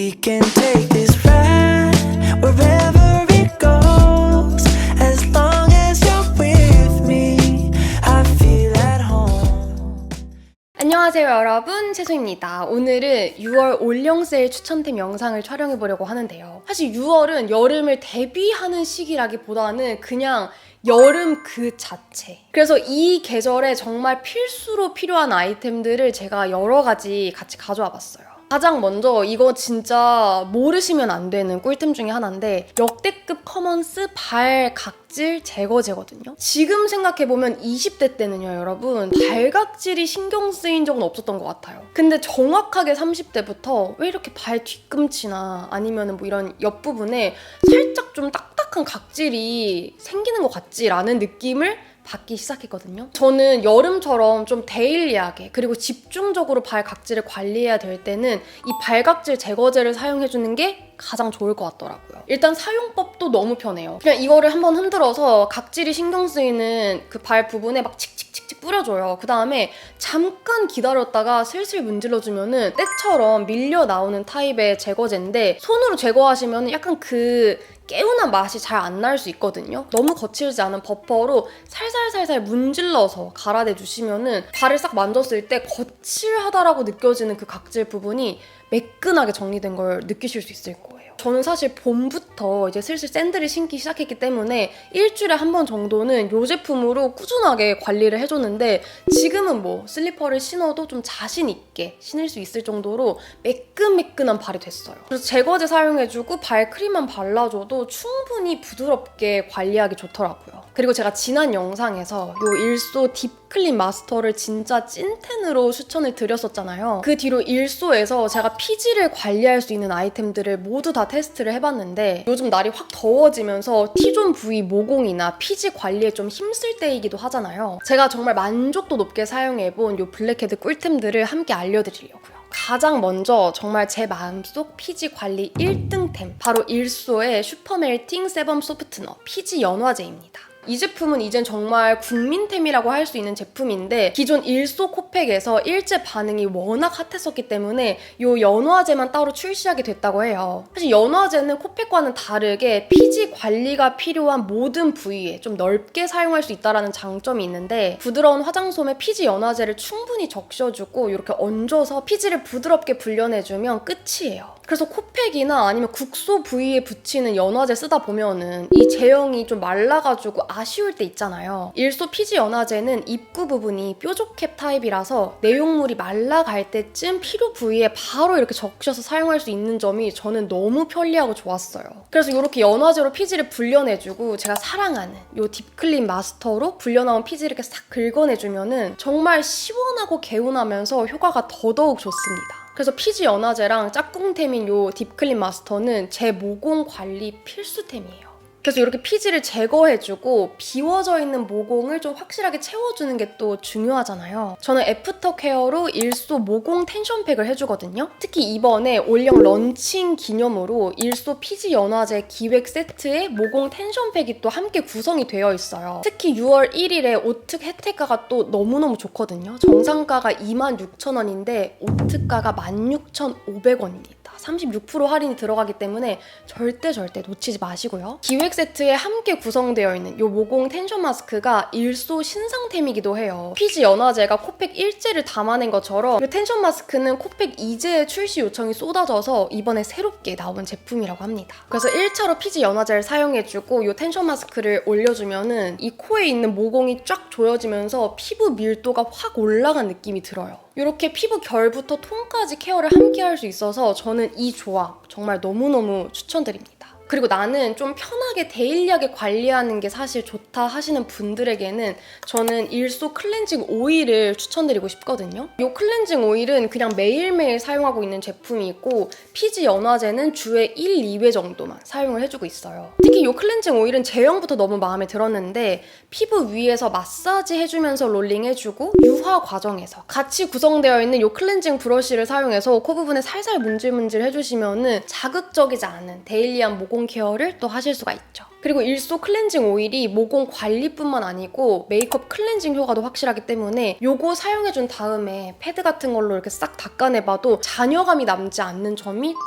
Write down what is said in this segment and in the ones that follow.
We can take this ride wherever it goes. As long as you're with me, I feel at home. 안녕하세요 여러분, 채수입니다. 오늘은 6월 올영 세일 추천템 영상을 촬영해보려고 하는데요. 사실 6월은 여름을 대비하는 시기라기보다는 그냥 여름 그 자체. 그래서 이 계절에 정말 필수로 필요한 아이템들을 제가 여러 가지 같이 가져와 봤어요. 가장 먼저 이거 진짜 모르시면 안 되는 꿀템 중에 하나인데 역대급 커먼스 발 각질 제거제거든요. 지금 생각해보면 20대 때는요 여러분 발 각질이 신경 쓰인 적은 없었던 것 같아요. 근데 정확하게 30대부터 왜 이렇게 발 뒤꿈치나 아니면 뭐 이런 옆부분에 살짝 좀 딱딱한 각질이 생기는 것 같지라는 느낌을 받기 시작했거든요. 저는 여름처럼 좀 데일리하게 그리고 집중적으로 발 각질을 관리해야 될 때는 이 발각질 제거제를 사용해주는 게 가장 좋을 것 같더라고요. 일단 사용법도 너무 편해요. 그냥 이거를 한번 흔들어서 각질이 신경 쓰이는 그 발 부분에 막 칙칙칙칙 뿌려줘요. 그 다음에 잠깐 기다렸다가 슬슬 문질러주면은 때처럼 밀려 나오는 타입의 제거제인데 손으로 제거하시면 약간 그 개운한 맛이 잘 안 날 수 있거든요. 너무 거칠지 않은 버퍼로 살살살살 문질러서 갈아내주시면은 발을 싹 만졌을 때 거칠하다라고 느껴지는 그 각질 부분이 매끈하게 정리된 걸 느끼실 수 있을 거예요. 저는 사실 봄부터 이제 슬슬 샌들을 신기 시작했기 때문에 일주일에 한 번 정도는 이 제품으로 꾸준하게 관리를 해줬는데 지금은 뭐 슬리퍼를 신어도 좀 자신 있게 신을 수 있을 정도로 매끈매끈한 발이 됐어요. 그래서 제거제 사용해주고 발 크림만 발라줘도 충분히 부드럽게 관리하기 좋더라고요. 그리고 제가 지난 영상에서 이 일소 딥클린 마스터를 진짜 찐텐으로 추천을 드렸었잖아요. 그 뒤로 일소에서 제가 피지를 관리할 수 있는 아이템들을 모두 다 테스트를 해봤는데 요즘 날이 확 더워지면서 T존 부위 모공이나 피지 관리에 좀 힘쓸 때이기도 하잖아요. 제가 정말 만족도 높게 사용해본 이 블랙헤드 꿀템들을 함께 알려드리려고요. 가장 먼저 정말 제 마음속 피지 관리 1등템 바로 일소의 슈퍼멜팅 세범 소프트너 피지 연화제입니다. 이 제품은 이젠 정말 국민템이라고 할 수 있는 제품인데 기존 일소 코팩에서 일제 반응이 워낙 핫했었기 때문에 이 연화제만 따로 출시하게 됐다고 해요. 사실 연화제는 코팩과는 다르게 피지 관리가 필요한 모든 부위에 좀 넓게 사용할 수 있다는 장점이 있는데 부드러운 화장솜에 피지 연화제를 충분히 적셔주고 이렇게 얹어서 피지를 부드럽게 불려내주면 끝이에요. 그래서 코팩이나 아니면 국소 부위에 붙이는 연화제 쓰다 보면은 이 제형이 좀 말라가지고 아쉬울 때 있잖아요. 일소 피지 연화제는 입구 부분이 뾰족캡 타입이라서 내용물이 말라갈 때쯤 필요 부위에 바로 이렇게 적셔서 사용할 수 있는 점이 저는 너무 편리하고 좋았어요. 그래서 이렇게 연화제로 피지를 불려내주고 제가 사랑하는 이 딥클린 마스터로 불려나온 피지를 이렇게 싹 긁어내주면은 정말 시원하고 개운하면서 효과가 더더욱 좋습니다. 그래서 피지 연화제랑 짝꿍템인 요 딥클린 마스터는 제 모공 관리 필수템이에요. 그래서 이렇게 피지를 제거해주고 비워져 있는 모공을 좀 확실하게 채워주는 게 또 중요하잖아요. 저는 애프터 케어로 일소 모공 텐션팩을 해주거든요. 특히 이번에 올영 런칭 기념으로 일소 피지 연화제 기획 세트에 모공 텐션팩이 또 함께 구성이 되어 있어요. 특히 6월 1일에 오특 혜택가가 또 너무너무 좋거든요. 정상가가 26,000원인데 오특가가 16,500원입니다. 36% 할인이 들어가기 때문에 절대 놓치지 마시고요. 기획 세트에 함께 구성되어 있는 이 모공 텐션 마스크가 일소 신상템이기도 해요. 피지 연화제가 코팩 1제를 담아낸 것처럼 이 텐션 마스크는 코팩 2제의 출시 요청이 쏟아져서 이번에 새롭게 나온 제품이라고 합니다. 그래서 1차로 피지 연화제를 사용해주고 이 텐션 마스크를 올려주면은 이 코에 있는 모공이 쫙 조여지면서 피부 밀도가 확 올라간 느낌이 들어요. 이렇게 피부 결부터 톤까지 케어를 함께 할 수 있어서 저는 이 조합 정말 너무너무 추천드립니다. 그리고 나는 좀 편하게 데일리하게 관리하는 게 사실 좋다 하시는 분들에게는 저는 일소 클렌징 오일을 추천드리고 싶거든요. 이 클렌징 오일은 그냥 매일매일 사용하고 있는 제품이고 피지 연화제는 주에 1, 2회 정도만 사용을 해주고 있어요. 특히 이 클렌징 오일은 제형부터 너무 마음에 들었는데 피부 위에서 마사지 해주면서 롤링 해주고 유화 과정에서 같이 구성되어 있는 이 클렌징 브러쉬를 사용해서 코 부분에 살살 문질문질 해주시면은 자극적이지 않은 데일리한 모공 모공 케어를 또 하실 수가 있죠. 그리고 일소 클렌징 오일이 모공 관리뿐만 아니고 메이크업 클렌징 효과도 확실하기 때문에 요거 사용해준 다음에 패드 같은 걸로 이렇게 싹 닦아내봐도 잔여감이 남지 않는 점이 또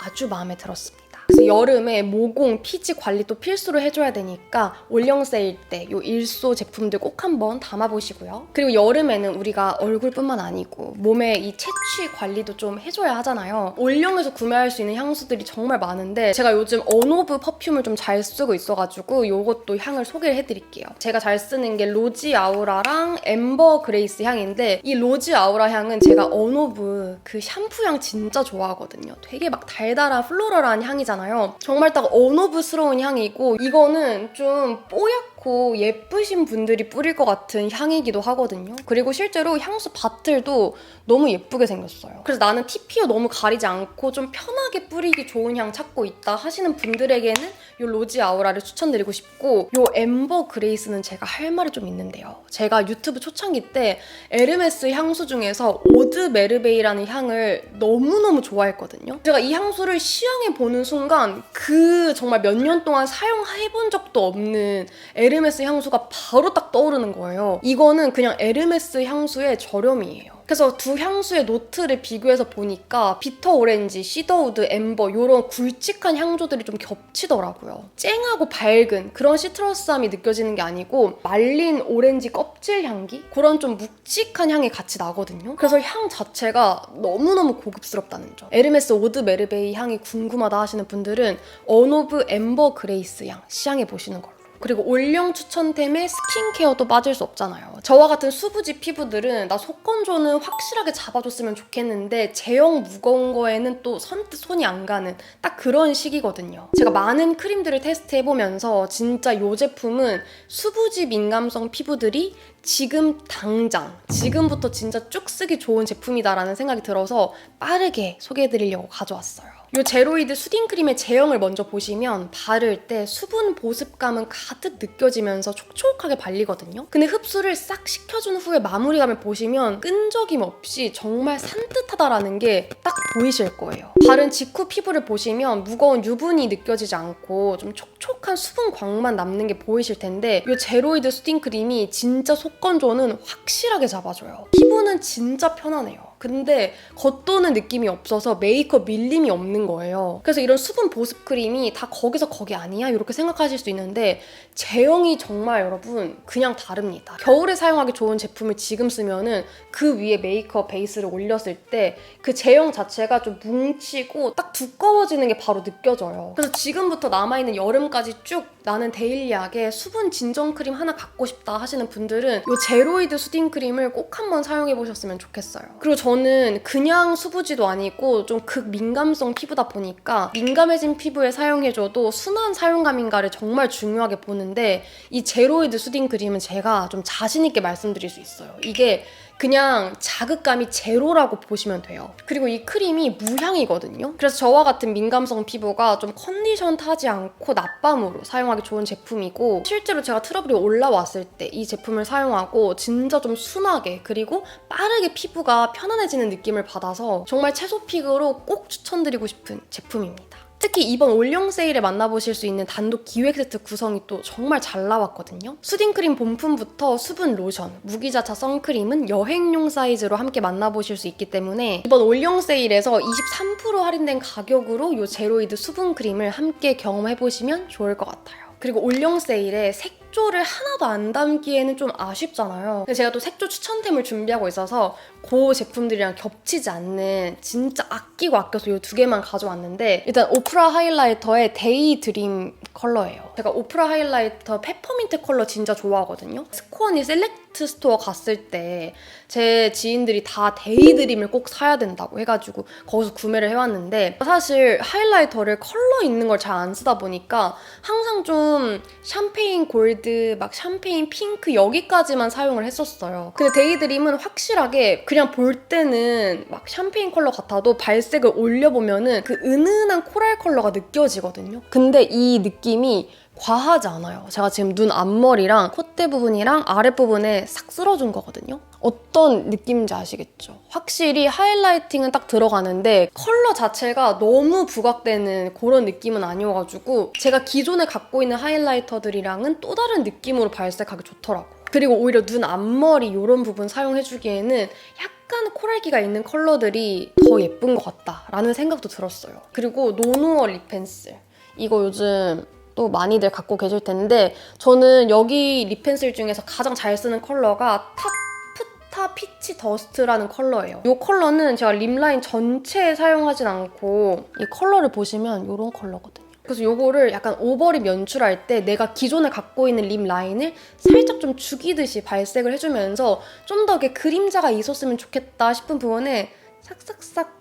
아주 마음에 들었습니다. 그래서 여름에 모공, 피지 관리도 필수로 해줘야 되니까 올영 세일 때 이 일소 제품들 꼭 한번 담아보시고요. 그리고 여름에는 우리가 얼굴뿐만 아니고 몸에 이 채취 관리도 좀 해줘야 하잖아요. 올영에서 구매할 수 있는 향수들이 정말 많은데 제가 요즘 언오브 퍼퓸을 좀 잘 쓰고 있어가지고 이것도 향을 소개를 해드릴게요. 제가 잘 쓰는 게 로지 아우라랑 엠버 그레이스 향인데 이 로지 아우라 향은 제가 언오브 그 샴푸 향 진짜 좋아하거든요. 되게 막 달달한 플로럴한 향이잖아요. 정말 딱 언오브스러운 향이고 이거는 좀 뽀얗고 예쁘신 분들이 뿌릴 것 같은 향이기도 하거든요. 그리고 실제로 향수 바틀도 너무 예쁘게 생겼어요. 그래서 나는 TPO 너무 가리지 않고 좀 편하게 뿌리기 좋은 향 찾고 있다 하시는 분들에게는 이 로지 아우라를 추천드리고 싶고 이 엠버 그레이스는 제가 할 말이 좀 있는데요. 제가 유튜브 초창기 때 에르메스 향수 중에서 오드 메르베이라는 향을 너무너무 좋아했거든요. 제가 이 향수를 시향해보는 순간 그 정말 몇 년 동안 사용해본 적도 없는 에르메스 향수가 바로 딱 떠오르는 거예요. 이거는 그냥 에르메스 향수의 저렴이에요. 그래서 두 향수의 노트를 비교해서 보니까 비터 오렌지, 시더우드, 엠버 이런 굵직한 향조들이 좀 겹치더라고요. 쨍하고 밝은 그런 시트러스함이 느껴지는 게 아니고 말린 오렌지 껍질 향기? 그런 좀 묵직한 향이 같이 나거든요. 그래서 향 자체가 너무너무 고급스럽다는 점. 에르메스 오드 메르베이 향이 궁금하다 하시는 분들은 언오브 엠버 그레이스 향 시향해보시는 걸로. 그리고 올영 추천템에 스킨케어도 빠질 수 없잖아요. 저와 같은 수부지 피부들은 나 속건조는 확실하게 잡아줬으면 좋겠는데 제형 무거운 거에는 또 선뜻 손이 안 가는 딱 그런 시기거든요. 제가 많은 크림들을 테스트해보면서 진짜 이 제품은 수부지 민감성 피부들이 지금 당장, 지금부터 진짜 쭉 쓰기 좋은 제품이다라는 생각이 들어서 빠르게 소개해드리려고 가져왔어요. 이 제로이드 수딩크림의 제형을 먼저 보시면 바를 때 수분 보습감은 가득 느껴지면서 촉촉하게 발리거든요. 근데 흡수를 싹 시켜준 후에 마무리감을 보시면 끈적임 없이 정말 산뜻하다라는 게 딱 보이실 거예요. 바른 직후 피부를 보시면 무거운 유분이 느껴지지 않고 좀 촉촉한 수분 광만 남는 게 보이실 텐데 이 제로이드 수딩크림이 진짜 속건조는 확실하게 잡아줘요. 피부는 진짜 편하네요. 근데 겉도는 느낌이 없어서 메이크업 밀림이 없는 거예요. 그래서 이런 수분 보습 크림이 다 거기서 거기 아니야? 이렇게 생각하실 수 있는데 제형이 정말 여러분 그냥 다릅니다. 겨울에 사용하기 좋은 제품을 지금 쓰면은 그 위에 메이크업 베이스를 올렸을 때 그 제형 자체가 좀 뭉치고 딱 두꺼워지는 게 바로 느껴져요. 그래서 지금부터 남아있는 여름까지 쭉 나는 데일리하게 수분 진정 크림 하나 갖고 싶다 하시는 분들은 이 제로이드 수딩 크림을 꼭 한번 사용해보셨으면 좋겠어요. 그리고 저는 그냥 수부지도 아니고 좀 극민감성 피부다 보니까 민감해진 피부에 사용해줘도 순한 사용감인가를 정말 중요하게 보는데 이 제로이드 수딩 크림은 제가 좀 자신있게 말씀드릴 수 있어요. 이게 그냥 자극감이 제로라고 보시면 돼요. 그리고 이 크림이 무향이거든요. 그래서 저와 같은 민감성 피부가 좀 컨디션 타지 않고 낮밤으로 사용하기 좋은 제품이고 실제로 제가 트러블이 올라왔을 때 이 제품을 사용하고 진짜 좀 순하게 그리고 빠르게 피부가 편안해지는 느낌을 받아서 정말 채소픽으로 꼭 추천드리고 싶은 제품입니다. 특히 이번 올영 세일에 만나보실 수 있는 단독 기획 세트 구성이 또 정말 잘 나왔거든요. 수딩크림 본품부터 수분 로션, 무기자차 선크림은 여행용 사이즈로 함께 만나보실 수 있기 때문에 이번 올영 세일에서 23% 할인된 가격으로 이 제로이드 수분크림을 함께 경험해보시면 좋을 것 같아요. 그리고 올영 세일에 색조를 하나도 안 담기에는 좀 아쉽잖아요. 근데 제가 또 색조 추천템을 준비하고 있어서 그 제품들이랑 겹치지 않는 진짜 아끼고 아껴서 이 두 개만 가져왔는데 일단 오프라 하이라이터의 데이 드림 컬러예요. 제가 오프라 하이라이터 페퍼민트 컬러 진짜 좋아하거든요. 스코어니 셀렉트 스토어 갔을 때 제 지인들이 다 데이 드림을 꼭 사야 된다고 해가지고 거기서 구매를 해왔는데 사실 하이라이터를 컬러 있는 걸 잘 안 쓰다 보니까 항상 좀 샴페인 골드, 막 샴페인 핑크 여기까지만 사용을 했었어요. 근데 데이 드림은 확실하게 그냥 볼 때는 막 샴페인 컬러 같아도 발색을 올려보면은 그 은은한 코랄 컬러가 느껴지거든요. 근데 이 느낌이 과하지 않아요. 제가 지금 눈 앞머리랑 콧대 부분이랑 아랫부분에 싹 쓸어준 거거든요. 어떤 느낌인지 아시겠죠? 확실히 하이라이팅은 딱 들어가는데 컬러 자체가 너무 부각되는 그런 느낌은 아니어가지고 제가 기존에 갖고 있는 하이라이터들이랑은 또 다른 느낌으로 발색하기 좋더라고요. 그리고 오히려 눈 앞머리 이런 부분 사용해주기에는 약간 코랄기가 있는 컬러들이 더 예쁜 것 같다라는 생각도 들었어요. 그리고 노노어 립 펜슬. 이거 요즘 또 많이들 갖고 계실 텐데 저는 여기 립 펜슬 중에서 가장 잘 쓰는 컬러가 타프타 피치 더스트라는 컬러예요. 이 컬러는 제가 립라인 전체에 사용하진 않고 이 컬러를 보시면 이런 컬러거든요. 그래서 이거를 약간 오버립 연출할 때 내가 기존에 갖고 있는 립 라인을 살짝 좀 죽이듯이 발색을 해주면서 좀 더 이렇게 그림자가 있었으면 좋겠다 싶은 부분에 싹싹싹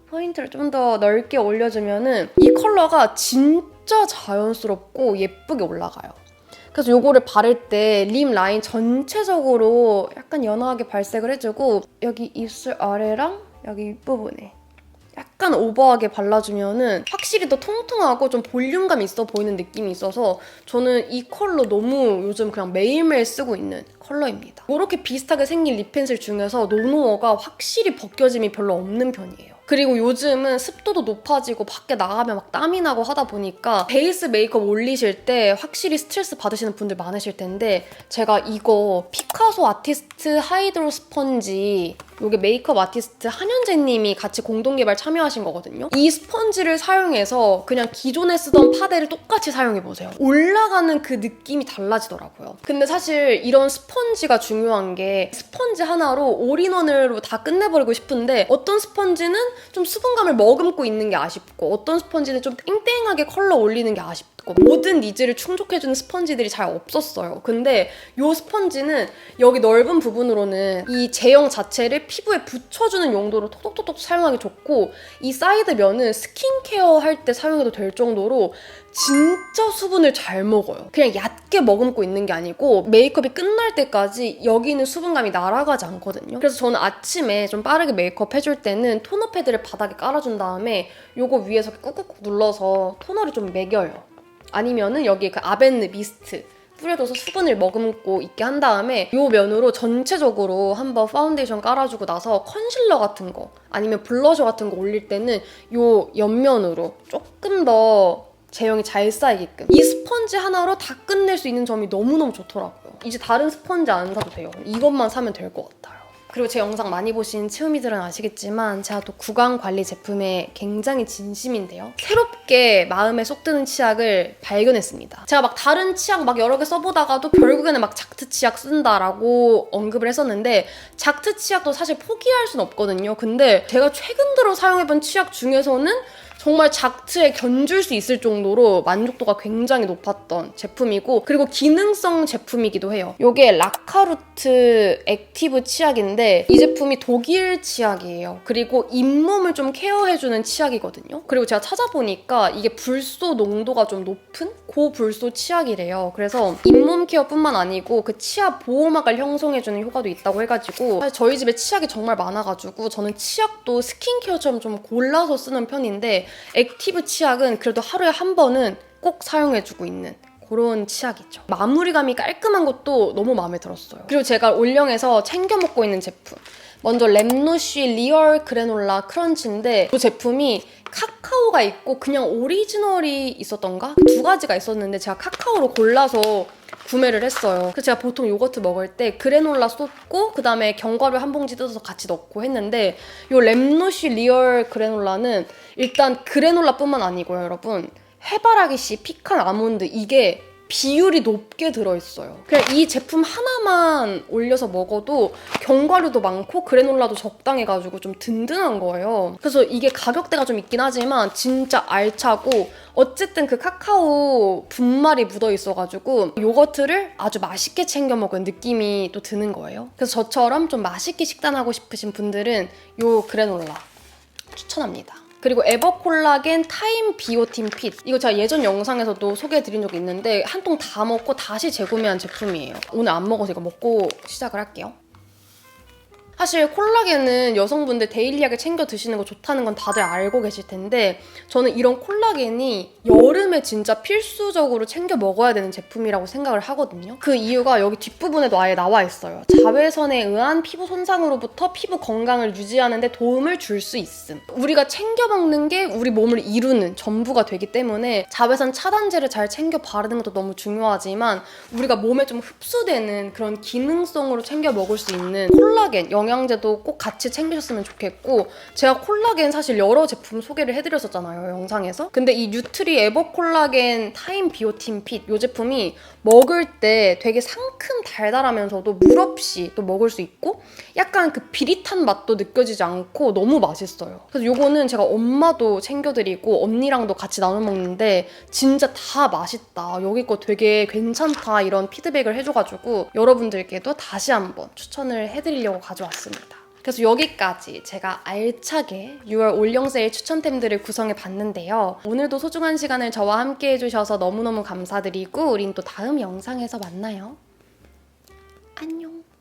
포인트를 좀 더 넓게 올려주면은 이 컬러가 진짜 자연스럽고 예쁘게 올라가요. 그래서 이거를 바를 때 립 라인 전체적으로 약간 연하게 발색을 해주고 여기 입술 아래랑 여기 윗부분에 약간 오버하게 발라주면은 확실히 더 통통하고 좀 볼륨감 있어 보이는 느낌이 있어서 저는 이 컬러 너무 요즘 그냥 매일매일 쓰고 있는 컬러입니다. 이렇게 비슷하게 생긴 립 펜슬 중에서 노노어가 확실히 벗겨짐이 별로 없는 편이에요. 그리고 요즘은 습도도 높아지고 밖에 나가면 막 땀이 나고 하다 보니까 베이스 메이크업 올리실 때 확실히 스트레스 받으시는 분들 많으실 텐데 제가 이거 피카소 아티스트 하이드로 스펀지 이게 메이크업 아티스트 한현재님이 같이 공동개발 참여하신 거거든요. 이 스펀지를 사용해서 그냥 기존에 쓰던 파데를 똑같이 사용해보세요. 올라가는 그 느낌이 달라지더라고요. 근데 사실 이런 스펀지가 중요한 게 스펀지 하나로 올인원으로 다 끝내버리고 싶은데 어떤 스펀지는 좀 수분감을 머금고 있는 게 아쉽고 어떤 스펀지는 좀 땡땡하게 컬러 올리는 게 아쉽고 모든 니즈를 충족해주는 스펀지들이 잘 없었어요. 근데 이 스펀지는 여기 넓은 부분으로는 이 제형 자체를 피부에 붙여주는 용도로 톡톡톡톡 사용하기 좋고 이 사이드 면은 스킨케어 할 때 사용해도 될 정도로 진짜 수분을 잘 먹어요. 그냥 얕게 머금고 있는 게 아니고 메이크업이 끝날 때까지 여기 있는 수분감이 날아가지 않거든요. 그래서 저는 아침에 좀 빠르게 메이크업 해줄 때는 토너 패드를 바닥에 깔아준 다음에 요거 위에서 꾹꾹꾹 눌러서 토너를 좀 매겨요. 아니면은 여기에 그 아벤느 미스트 뿌려줘서 수분을 머금고 있게 한 다음에 이 면으로 전체적으로 한번 파운데이션 깔아주고 나서 컨실러 같은 거 아니면 블러셔 같은 거 올릴 때는 이 옆면으로 조금 더 제형이 잘 쌓이게끔 이 스펀지 하나로 다 끝낼 수 있는 점이 너무너무 좋더라고요. 이제 다른 스펀지 안 사도 돼요. 이것만 사면 될 것 같아요. 그리고 제 영상 많이 보신 치우미들은 아시겠지만 제가 또 구강관리 제품에 굉장히 진심인데요. 새롭게 마음에 쏙 드는 치약을 발견했습니다. 제가 막 다른 치약 막 여러 개 써보다가도 결국에는 막 작트 치약 쓴다라고 언급을 했었는데 작트 치약도 사실 포기할 순 없거든요. 근데 제가 최근 들어 사용해본 치약 중에서는 정말 작트에 견줄 수 있을 정도로 만족도가 굉장히 높았던 제품이고 그리고 기능성 제품이기도 해요. 이게 라카루트 액티브 치약인데 이 제품이 독일 치약이에요. 그리고 잇몸을 좀 케어해주는 치약이거든요. 그리고 제가 찾아보니까 이게 불소 농도가 좀 높은 고불소 치약이래요. 그래서 잇몸 케어뿐만 아니고 그 치아 보호막을 형성해주는 효과도 있다고 해가지고 사실 저희 집에 치약이 정말 많아가지고 저는 치약도 스킨케어처럼 좀 골라서 쓰는 편인데 액티브 치약은 그래도 하루에 한 번은 꼭 사용해주고 있는 그런 치약이죠. 마무리감이 깔끔한 것도 너무 마음에 들었어요. 그리고 제가 올영에서 챙겨 먹고 있는 제품 먼저 램노쉬 리얼 그래놀라 크런치인데 이 제품이 카카오가 있고 그냥 오리지널이 있었던가? 두 가지가 있었는데 제가 카카오로 골라서 구매를 했어요. 그래서 제가 보통 요거트 먹을 때 그래놀라 쏟고 그 다음에 견과류 한 봉지 뜯어서 같이 넣고 했는데 요 램노쉬 리얼 그래놀라는 일단 그래놀라뿐만 아니고요, 여러분. 해바라기씨, 피칸, 아몬드 이게 비율이 높게 들어있어요. 그냥 이 제품 하나만 올려서 먹어도 견과류도 많고 그래놀라도 적당해가지고 좀 든든한 거예요. 그래서 이게 가격대가 좀 있긴 하지만 진짜 알차고 어쨌든 그 카카오 분말이 묻어있어가지고 요거트를 아주 맛있게 챙겨 먹은 느낌이 또 드는 거예요. 그래서 저처럼 좀 맛있게 식단하고 싶으신 분들은 요 그래놀라 추천합니다. 그리고 에버콜라겐 타임 비오틴 핏 이거 제가 예전 영상에서도 소개해드린 적이 있는데 한 통 다 먹고 다시 재구매한 제품이에요. 오늘 안 먹어서 이거 먹고 시작을 할게요. 사실 콜라겐은 여성분들 데일리하게 챙겨 드시는 거 좋다는 건 다들 알고 계실 텐데 저는 이런 콜라겐이 여름에 진짜 필수적으로 챙겨 먹어야 되는 제품이라고 생각을 하거든요. 그 이유가 여기 뒷부분에도 아예 나와 있어요. 자외선에 의한 피부 손상으로부터 피부 건강을 유지하는 데 도움을 줄 수 있음. 우리가 챙겨 먹는 게 우리 몸을 이루는 전부가 되기 때문에 자외선 차단제를 잘 챙겨 바르는 것도 너무 중요하지만 우리가 몸에 좀 흡수되는 그런 기능성으로 챙겨 먹을 수 있는 콜라겐, 영양제도 꼭 같이 챙기셨으면 좋겠고 제가 콜라겐 사실 여러 제품 소개를 해드렸었잖아요, 영상에서. 근데 이 뉴트리 에버 콜라겐 타임 비오틴 핏 이 제품이 먹을 때 되게 상큼 달달하면서도 물 없이 또 먹을 수 있고 약간 그 비릿한 맛도 느껴지지 않고 너무 맛있어요. 그래서 요거는 제가 엄마도 챙겨드리고 언니랑도 같이 나눠 먹는데 진짜 다 맛있다, 여기 거 되게 괜찮다 이런 피드백을 해줘가지고 여러분들께도 다시 한번 추천을 해드리려고 가져왔습니다. 그래서 여기까지 제가 알차게 6월 올영 세일 추천템들을 구성해 봤는데요. 오늘도 소중한 시간을 저와 함께 해주셔서 너무너무 감사드리고 우린 또 다음 영상에서 만나요. 안녕.